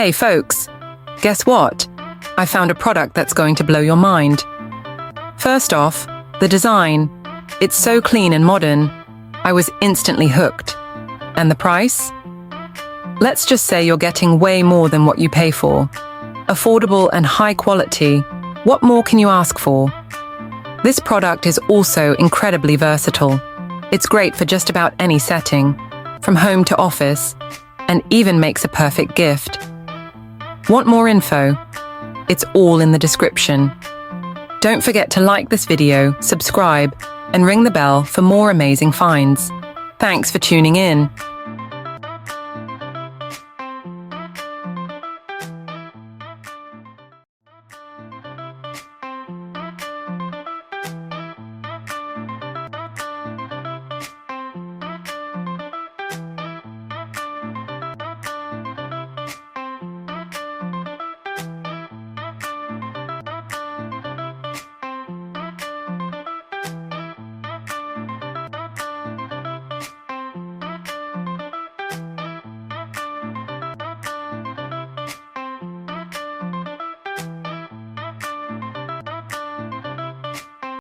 Hey folks, guess what? I found a product that's going to blow your mind. First off, the design. It's so clean and modern. I was instantly hooked. And the price? Let's just say you're getting way more than what you pay for. Affordable and high quality. What more can you ask for? This product is also incredibly versatile. It's great for just about any setting, from home to office, and even makes a perfect gift. Want more info? It's all in the description. Don't forget to like this video, subscribe, and ring the bell for more amazing finds. Thanks for tuning in.